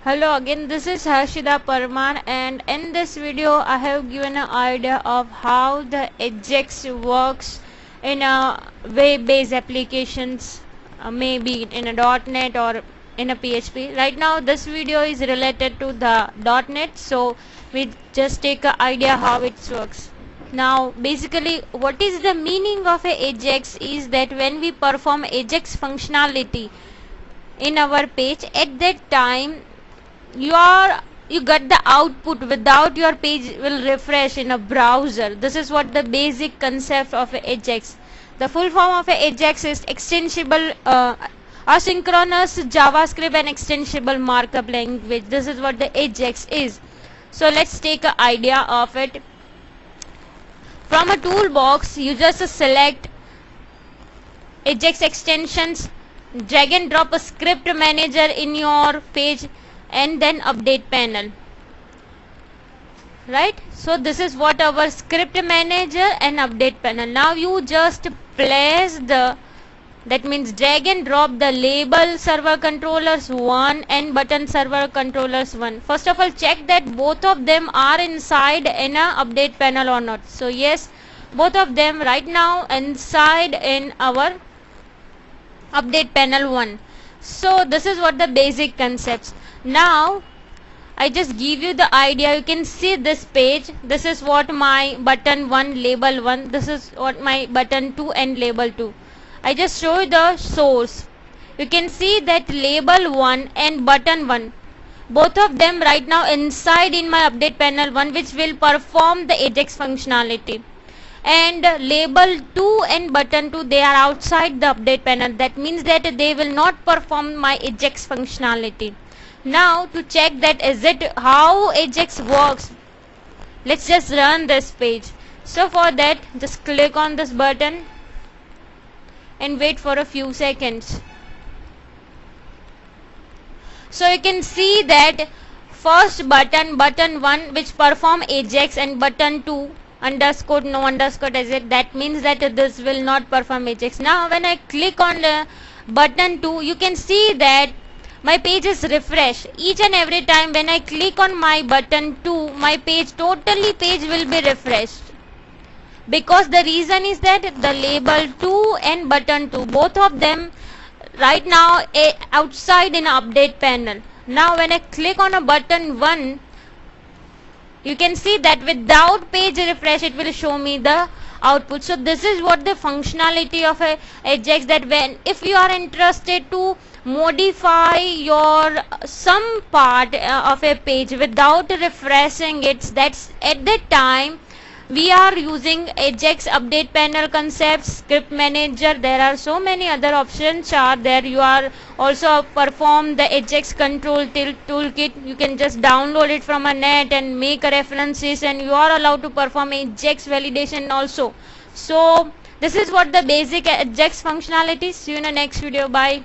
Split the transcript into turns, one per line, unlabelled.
Hello again, this is Harshida Parmar, and in this video I have given an idea of how the Ajax works in a web-based applications, maybe in a .NET or in a PHP. Right now this video is related to the .NET, so we just take an idea how it works. Now basically what is the meaning of a Ajax is that when we perform Ajax functionality in our page, at that time you get the output without your page will refresh in a browser. This is what the basic concept of Ajax. The full form of Ajax is extensible asynchronous JavaScript and extensible markup language. This is what the Ajax is. So let's take an idea of it. From a toolbox you just select Ajax extensions, drag and drop a script manager in your page, and then update panel. Right, so this is what our script manager and update panel. Now you just place that means drag and drop the label server controllers 1 and button server controllers 1. First of all, check that both of them are inside in a update panel or not. So yes, both of them right now inside in our update panel 1. So this is what the basic concepts. Now I just give you the idea. You can see this page. This is what my button 1 label 1, this is what my button 2 and label 2. I just show you the source. You can see that label 1 and button 1, both of them right now inside in my update panel 1, which will perform the Ajax functionality, and label 2 and button 2, they are outside the update panel. That means that they will not perform my Ajax functionality. Now to check that is it how Ajax works, let's just run this page. So for that, just click on this button and wait for a few seconds. So you can see that first button 1 which perform Ajax, and button 2 underscore no underscore Ajax, that means that this will not perform Ajax. Now when I click on the button 2, you can see that my page is refreshed. Each and every time when I click on my button 2, my page will be refreshed, because the reason is that the label 2 and button 2, both of them right now outside in update panel. Now when I click on a button 1, you can see that without page refresh it will show me the output. So this is what the functionality of a Ajax, that when if you are interested to modify your some part of a page without refreshing it, that's at that time we are using Ajax update panel concepts, script manager. There are so many other options are there. You are also perform the Ajax control toolkit. You can just download it from a net and make references, and you are allowed to perform Ajax validation also. So this is what the basic Ajax functionality is. See you in the next video. Bye.